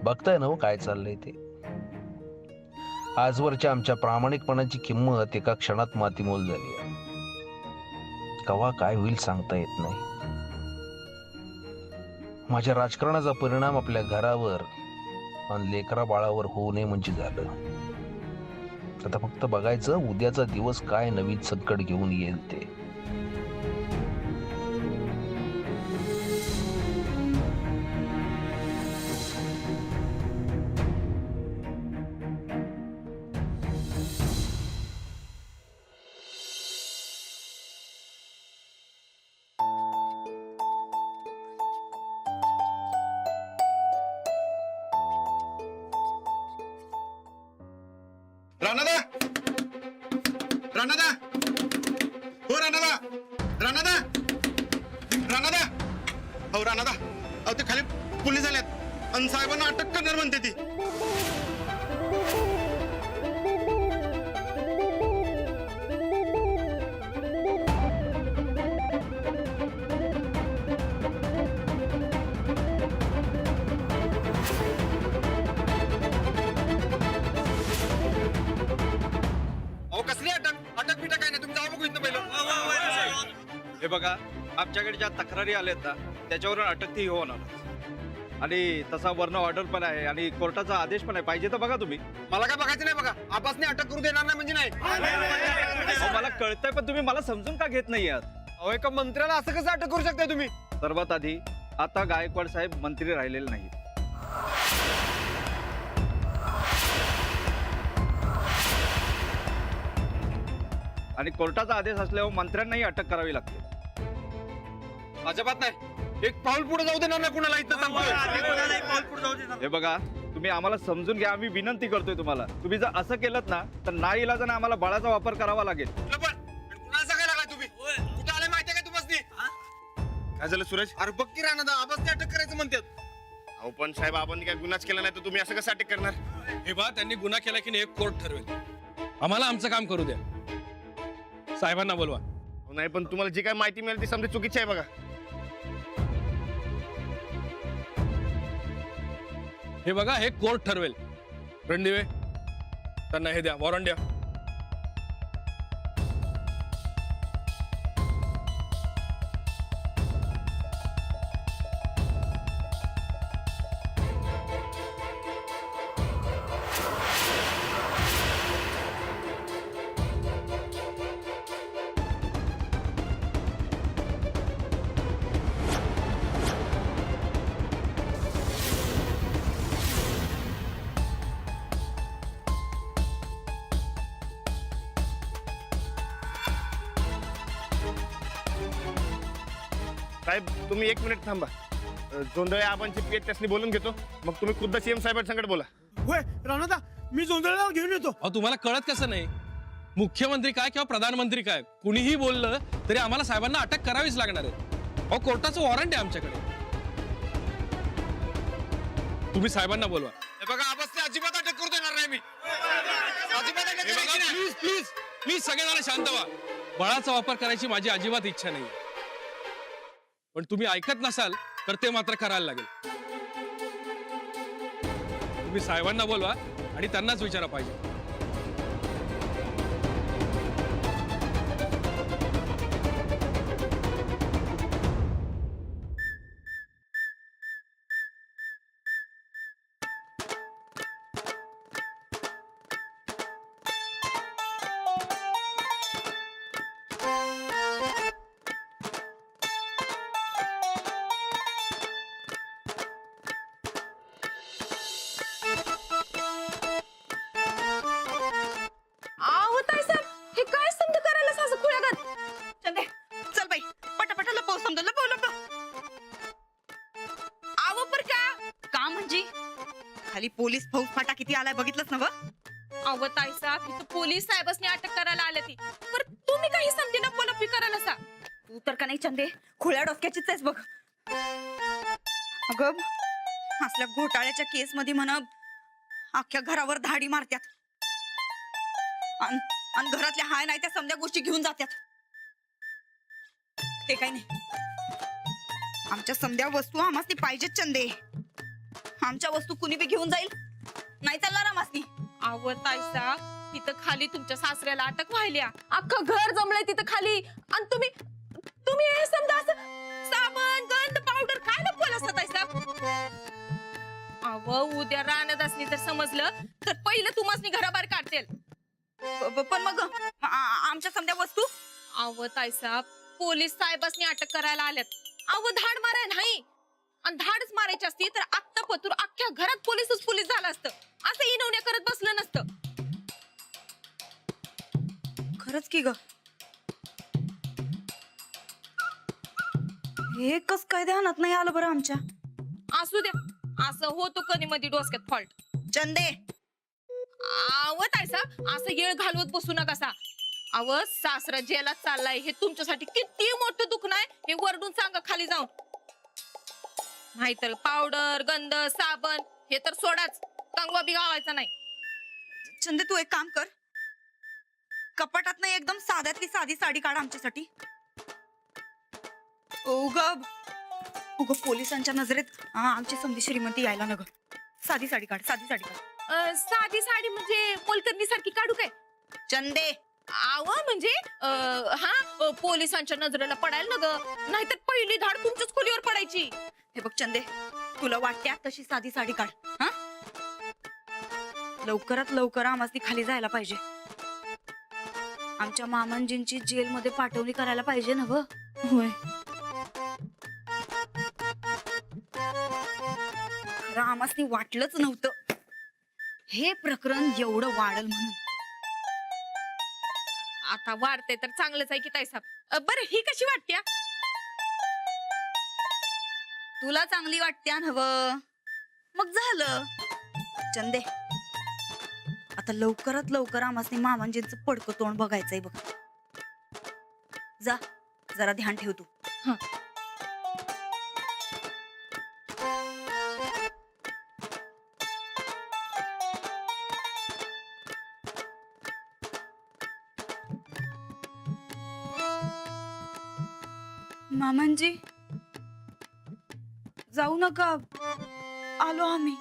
बघताय ना हो काय चाललंय ते. आजवरच्या आमच्या प्रामाणिकपणाची किंमत एका क्षणात मातीमोल झाली आहे. कवा काय होईल सांगता येत नाही. माझ्या राजकारणाचा परिणाम आपल्या घरावर आणि लेकरा बाळावर होऊ नये म्हणजे झालं. आता फक्त बघायचं उद्याचा दिवस काय नवीन संकट घेऊन येईल ते. राणादा, राणादा, हो राणादा, राणादा, राणादा, हो राणादा, अहो ते खाली पोलीस आल्यात आणि साहेबांना अटक करणार म्हणते ती. कसली अटक अटक बिटक काय नाही, तुम्ही जाऊ बघू इथं पहिलं. हे बघा, आमच्याकडे ज्या तक्रारी आल्यात ना त्याच्यावरून अटक ती होणार आणि तसा वर्ण ऑर्डर पण आहे आणि कोर्टाचा आदेश पण आहे. पाहिजे तर बघा तुम्ही. मला काय बघायचं नाही बघा. आपासने अटक करू देणार नाही म्हणजे नाही. अहो, मला कळतंय पण तुम्ही मला समजून का घेत नाही आहात? अहो एका मंत्र्याला असं कसं अटक करू शकता तुम्ही? सर्वात आधी आता गायकवाड साहेब मंत्री राहिलेले नाहीत. आणि कोर्टाचा आदेश असल्यावर मंत्र्यांनाही अटक करावी लागते. अजिबात नाही. एक पाऊल पुढे जाऊ देणार नाही कुणाला इथं सांगतोय. हे बघा, तुम्ही आम्हाला समजून घ्या. आम्ही विनंती करतोय तुम्हाला. तुम्ही जर असं केलं ना तर नाईलाजाने आम्हाला बळाचा वापर करावा लागेल. कुठलं पण आणि कुणाला सांगायला लागला तुम्ही? कुठं आले माहितीये का तुम्हाला? काय झालं सूरज? अरे बघ की राणादा, आबासने अटक करायचं म्हणतात. अहो पण साहेब, आपण काय गुन्हाच केला नाही तर तुम्ही असं कसं अटक करणार? हे बा, त्यांनी गुन्हा केला की नाही एक कोर्ट ठरवेल. आम्हाला आमचं काम करू द्या. साहेबांना बोलवा. अहो, नाही पण तुम्हाला जी काय माहिती मिळेल ती समजा चुकीची आहे बघा. हे बघा, हे कोर्ट ठरवेल. रणदिवे, त्यांना हे द्या, वॉरंट द्या. साहेब तुम्ही एक मिनिट थांबा. जोंधळे आबांची पेट त्यासनी बोलून घेतो, मग तुम्ही खुद्द सीएम साहेबांसंगत बोला. होय राणादा, मी जोंधळ्याला घेऊन येतो. अहो, तुम्हाला कळत कसं नाही? मुख्यमंत्री काय किंवा प्रधानमंत्री काय कुणीही बोललं तरी आम्हाला साहेबांना अटक करावीच लागणार आहे. अहो, कोर्टाचं वॉरंट आहे आमच्याकडे. तुम्ही साहेबांना बोलवा. हे बघा, आबासने अजिबात अटक करू देणार नाही मी. अजिबात अटक करायची नाही. प्लीज प्लीज प्लीज सगळेजण शांत व्हा. बळाचा वापर करायची माझी अजिबात इच्छा नाही. पण तुम्ही ऐकत नसाल तर ते मात्र करायला लागेल. तुम्ही साहेबांना बोलवा आणि त्यांनाच विचारा पाहिजे. खाली पोलीस फौज फाटा किती आलाय बघितलंच ना? अव ताईसाहेब, इथं पोलीस साहेबांनी अटक करायला आले ती. पर तुम्ही काही समजे ना पोलपी करायला सा. तू तर का नाही चंदे, खुळ्या डोक्याचीच आहेस बघ. अगं असल्या घोटाळ्याच्या केस मध्ये म्हणा अख्ख्या घरावर धाडी मारत्यात आणि घरातल्या हाय नाही त्या समध्या गोष्टी घेऊन जात्यात. ते काही नाही, आमच्या समध्या वस्तू आम्हाला पाहिजेत चंदे. आमच्या वस्तू कुणी बी घेऊन जाईल, नाही चालणार आम्हासनी. अहो ताईसा, तिथं खाली तुमच्या सासऱ्याला अटक व्हायल्या, अख्खं घर जमलंय तिथं खाली, आणि तुम्ही हे समजा असं साबण गंध पावडर काय नको बोलत ताईसा. अहो उद्या रानदासनी जर समजलं तर पहिलं तुम्हासनी घराबाहेर काढतील. पण मग आमच्या समजा वस्तू. अहो ताईसा, पोलीस साहेबांनी अटक करायला आल्यात. अहो धाड माराय नाही, आणि धाडच मारायची असती तर आत्ता पतूर अख्ख्या घरात पोलीस झालं असतं. असं इनवण्या करत बसलं नसतं. खरंच की ग, हे कस काय ध्यानात नाही आलं बरं आमच्या. असू द्या, असं होतो कधी मध्ये डोसक्यात फॉल्ट. चंदे, आवत ताईसा, असं येळ घालवत बसू नका. अव सासरा जेलात चाललाय हे तुमच्यासाठी किती मोठं दुःख नाही हे वरडून सांगा खाली जाऊन. नाहीतर पावडर गंध साबण हे तर सोडाच, कंगवा बी गावायचा नाही. चंदे तू एक काम कर, कपाटात नाही एकदम साध्यातली साधी साडी काढ आमच्यासाठी. उग पोलिसांच्या नजरेत आमची समधी श्रीमंती यायला नग. साधी साडी काढ, साधी साडी काढ. साधी साडी म्हणजे मोलकरणी सारखी काढू काय? चंदे, आव म्हणजे पोलिसांच्या नजरेला पडायला नग, नाहीतर पहिली धाड तुमच्याच खोलीवर पडायची. हे बघ चंदे, तुला वाटत्या तशी साधी साडी काढ. हा, लवकरात लवकर आम्हाला खाली जायला पाहिजे. आमच्या मामांजींची जेलमध्ये पाठवणी करायला पाहिजे ना व. होय, खरं आम्हाला वाटलंच नव्हतं हे प्रकरण एवढं वाढल म्हणून. आता वाढते तर चांगलंच आहे की ताईसाहेब. बरं ही कशी वाटत्या? तुला चांगली वाटत्या नव, मग झालं. चंदे, आता लवकरात लवकर आम्हाला मामांजींचं पडकं तोंड बघायचंय बघ. जा, जरा ध्यान ठेव तू. मामांजी, जाऊ नका, आलो आम्ही.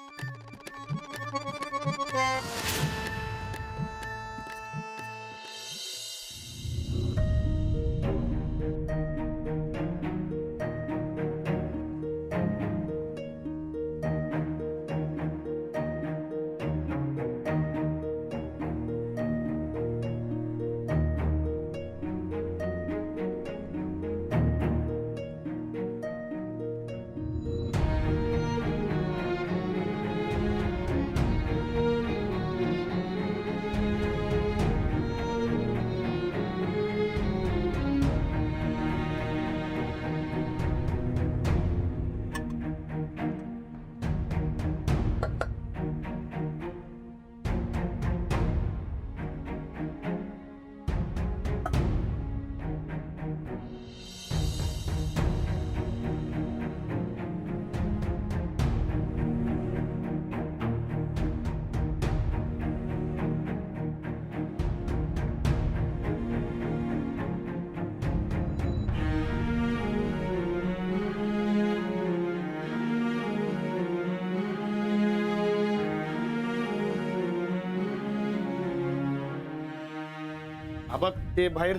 बघ ते बाहेर.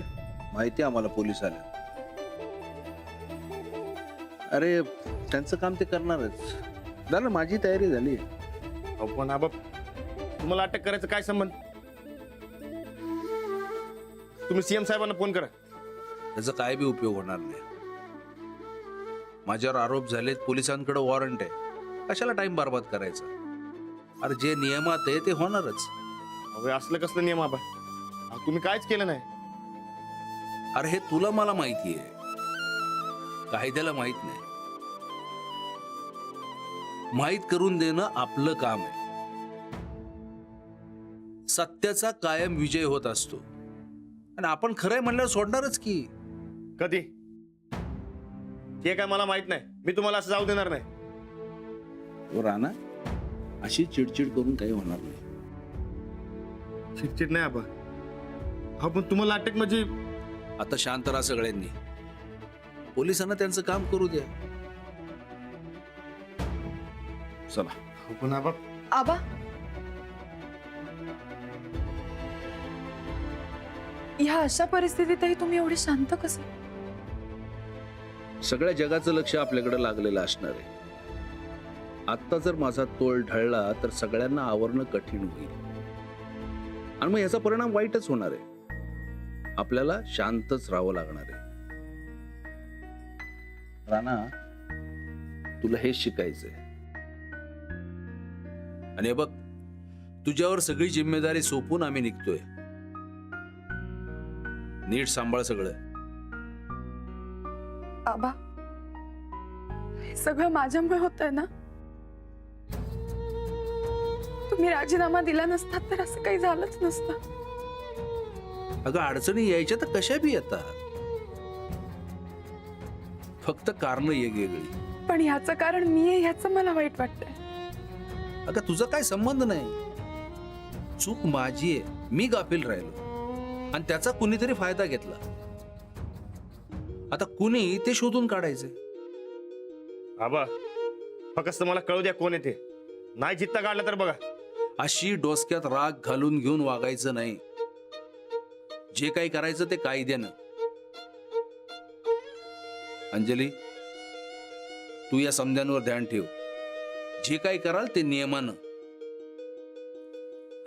माहिती आम्हाला पोलीस आले. अरे त्यांचं काम ते करणारच. झालं, माझी तयारी झाली. पण आबा, तुम्हाला अटक करायचं काय संबंध? तुम्ही सीएम साहेबांना फोन करा. त्याचा काय बी उपयोग होणार नाही. माझ्यावर आरोप झालेत, पोलिसांकडे वॉरंट आहे, कशाला टाइम बर्बाद करायचा. अरे जे नियमात आहे ते होणारच. अहो असलं कसलं नियम आबा? तुम्ही काहीच केलं नाही. अरे हे तुला मला माहिती आहे, कायद्याला माहित नाही. माहित करून देणं आपलं काम आहे. सत्याचा कायम विजय होत असतो, आणि आपण खरंय म्हणल्यावर सोडणारच की. कधी? हे काय मला माहित नाही. मी तुम्हाला असं जाऊ देणार नाही. राणा, अशी चिडचिड करून काही होणार नाही. चिडचिड नाही आबा. हा पण तुम्हाला अटक म्हणजे? आता शांत राहा सगळ्यांनी. पोलिसांना त्यांचं काम करू द्या. चला. पण आबा आबा ह्या अशा परिस्थितीतही तुम्ही एवढे शांत कसं? सगळ्या जगाचं लक्ष आपल्याकडे लागलेलं असणार आहे. आत्ता जर माझा तोल ढळला तर सगळ्यांना आवरणं कठीण होईल आणि मग याचा परिणाम वाईटच होणार आहे. आपल्याला शांतच राहावं लागणार आहे. राणा, तुला हेच शिकायचंय. आणि हे बघ, तुझ्यावर सगळी जिम्मेदारी सोपून आम्ही निघतोय. नीट सांभाळ सगळं. आबा हे सगळं माझ्यामुळे होतंय ना? तुम्ही राजीनामा दिला नसतात तर असं काही झालंच नसतं. अगं, अडचणी यायच्या तर कशा बी येतात, फक्त कारणं वेगवेगळी. पण ह्याचं कारण मी आहे ह्याचं मला वाईट वाटतंय. अगं, तुझा काय संबंध नाही. चूक माझी आहे, मी गाफील राहिलो आणि त्याचा कुणीतरी फायदा घेतला. आता कुणी ते शोधून काढायचे. आबा फक्त मला कळू द्या कोण येते. नाही जित्ता काढला तर बघा. अशी डोसक्यात राग घालून घेऊन वागायचं नाही. जे काही करायचं ते कायद्यानं. अंजली, तू या समद्यांवर ध्यान ठेव. जे काही कराल ते नियमानं.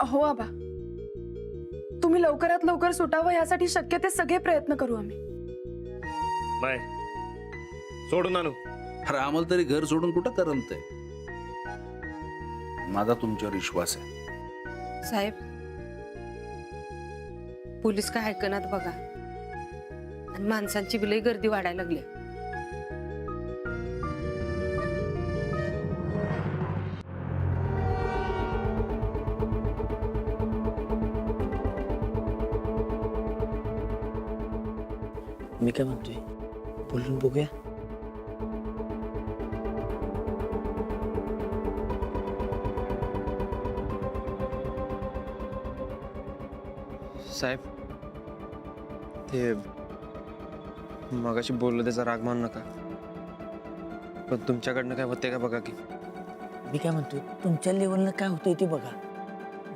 हो आबा, तुम्ही लवकरात लवकर सुटावं यासाठी शक्य ते सगळे प्रयत्न करू आम्ही. नाही सोडून आणू. अरे, आम्हाला तरी घर सोडून कुठं करमतंय. माझा तुमच्यावर विश्वास आहे. साहेब, पोलीस काय ऐकनात बघा आणि माणसांची बिलही गर्दी वाढायला लागली. मी काय म्हणतोय, बोलून बघूया. साहेब, ते मगाशी बोललो त्याचा राग मानू नका, पण तुमच्याकडनं काय होते का बघा की. मी काय म्हणतोय, तुमच्या लेवलला काय होतंय ते बघा,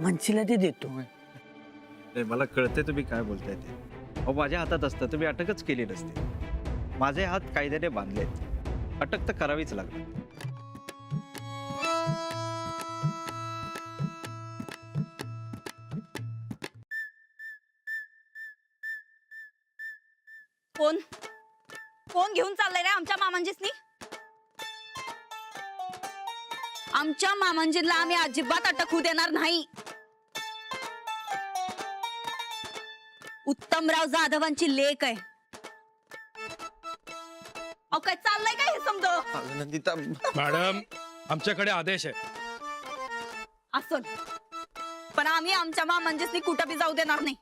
मनशीला ते देतो. नाही, मला कळतंय तुम्ही काय बोलताय ते. अहो, माझ्या हातात असतं तुम्ही अटकच केली नसते. माझे हात कायद्याने बांधलेत, अटक तर करावीच लागली. कोण कोण घेऊन चाललंय रे आमच्या मामांजीसनी? आमच्या मामांजीला आम्ही अजिबात अटक होऊ देणार नाही. उत्तमराव जाधवांची लेक आहे. अहो, काय चाललंय काय हे समज? नंदिता, मॅडम, आमच्याकडे आदेश आहे. असं पण आम्ही आमच्या मामांजीसनी कुठं बी जाऊ देणार नाही.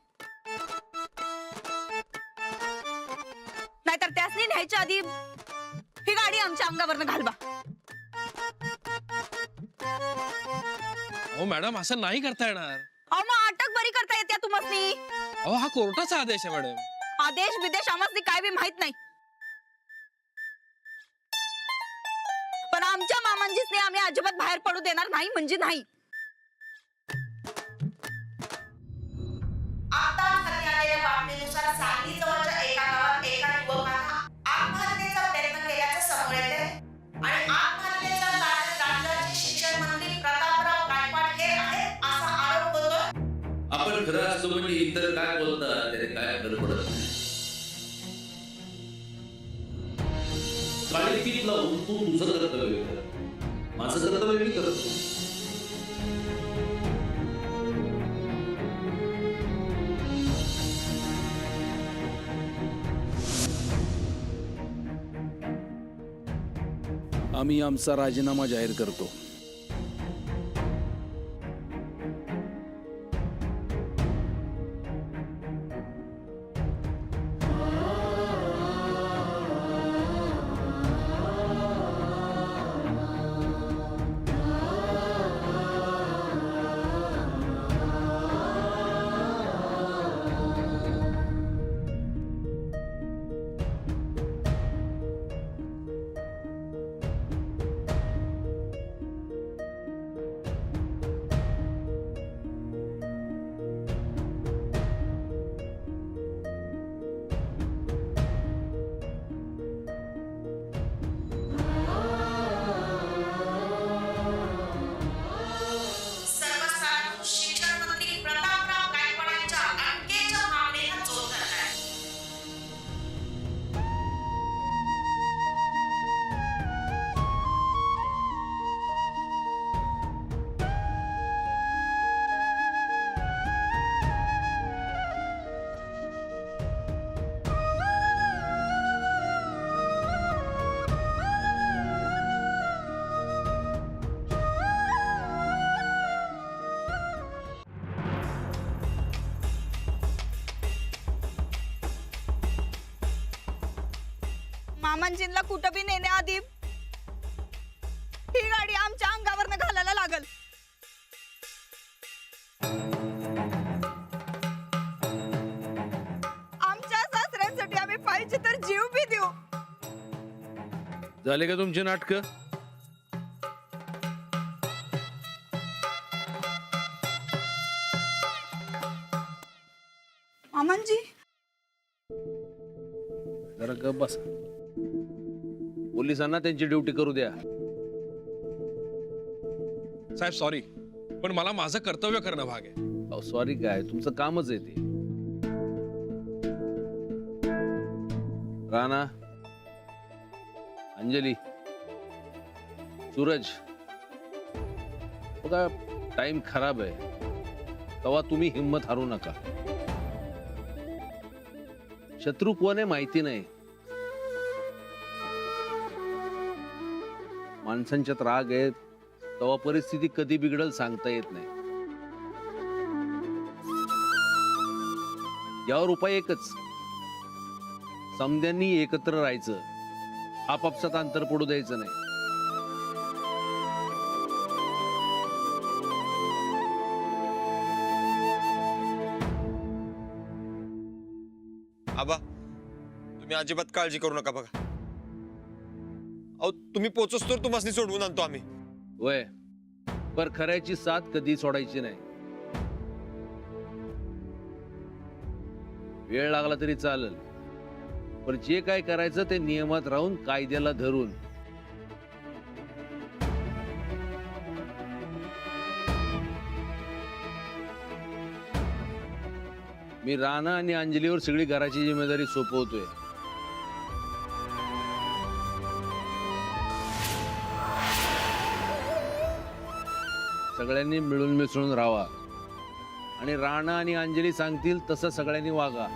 नाहीतर त्यासनी न्यायच्या आधी ही गाडी आमच्या अंगावरनं घालवा. अहो मॅडम, असं नाही करता येणार. अहो, मग अटक बरी करता येते तुम्हासनी. अहो, हा कोर्टाचा आदेश आहे मॅडम. आदेश विदेश आम्हासनी काय बी माहित नाही. पण आमच्या मामांजीसनी आम्ही अजिबात बाहेर पडू देणार नाही म्हणजे नाही. आता हाती आलेल्या बातमीनुसार सांगली जवळच्या एका गावात एका युवकानं आत्महत्येचा प्रयत्न केल्याचं समोर येते आणि आत्महत्येचा कारण राज्याचे शिक्षण मंत्री प्रतापराव गायकवाड हे आहेत असा आरोप होतो. आपण खरं असतो म्हणजे इतर काय बोलतात त्याने काय फरक पडत नाही. काळीपीत लावून तू तुझं कर्तव्य कर, माझं कर्तव्य मी करतो. आम्ही आमचा राजीनामा जाहीर करतो. मामांजींना कुठं बी नेण्याआधी ही गाडी आमच्या अंगावरनं घालायला लागल. आमच्या सासऱ्यांसाठी आम्ही पाहिजे तर जीव बी देऊ. झाले का तुमची नाटकं? मामांजी जरा गप बसा. पोलिसांना त्यांची ड्युटी करू द्या. साहेब सॉरी, पण मला माझं कर्तव्य करणं भाग आहे. अहो सॉरी काय, तुमचं कामच आहे ते. राणा, अंजली, सूरज, बघा टाइम खराब आहे, तेव्हा तुम्ही हिंमत हारू नका. शत्रू कोण आहे माहिती नाही. माणसांच्यात राग आहे, तेव्हा परिस्थिती कधी बिघडल सांगता येत नाही. यावर उपाय एकच, समद्यांनी एकत्र राहायचं, आपापसात अंतर पडू द्यायचं नाही. आबा तुम्ही अजिबात काळजी करू नका बघा. अहो तुम्ही पोचोस तर तुम्हाला सोडवून आणतो आम्ही. वय पर खऱ्याची साथ कधी सोडायची नाही. वेळ लागला तरी चालेल, पण जे काय करायचं ते नियमात राहून, कायद्याला धरून. मी राणा आणि अंजलीवर सगळी घराची जिम्मेदारी सोपवतोय. सगळ्यांनी मिळून मिसळून राहावा आणि राणा आणि अंजली सांगतील तसं सगळ्यांनी वागा.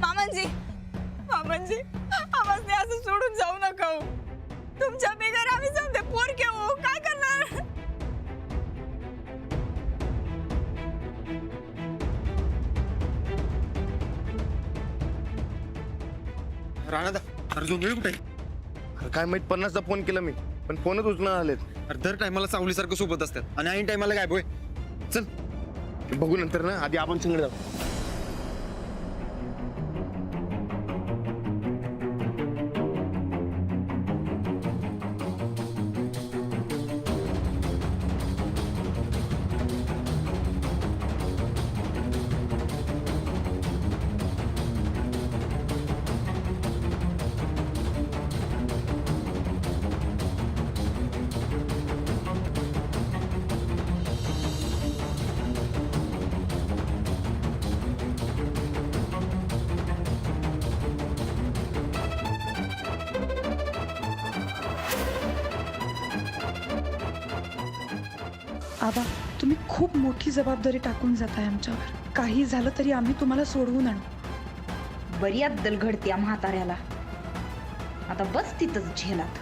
मामांजी, मामांजी, आम्हाला असं सोडून जाऊ नका हो. तुमच्या बिगर आम्ही समजे पोर घेऊ, काय करणार? राणादा, अरे जोंधळी कुठे? अरे काय माहित, 50दा फोन केला मी, पण फोनच उचलून आलेत. अरे दर टायमाला सावलीसारखं सोबत असतात आणि ऐन टायमाला काय बोय. चल बघू नंतर ना, आधी आपण संगडे जाऊ. आबा तुम्ही खूप मोठी जबाबदारी टाकून जाताय आमच्यावर. काही झालं तरी आम्ही तुम्हाला सोडवून आणू. बरी अद्दल घडते म्हाताऱ्याला. आता बस तिथंच झेलात.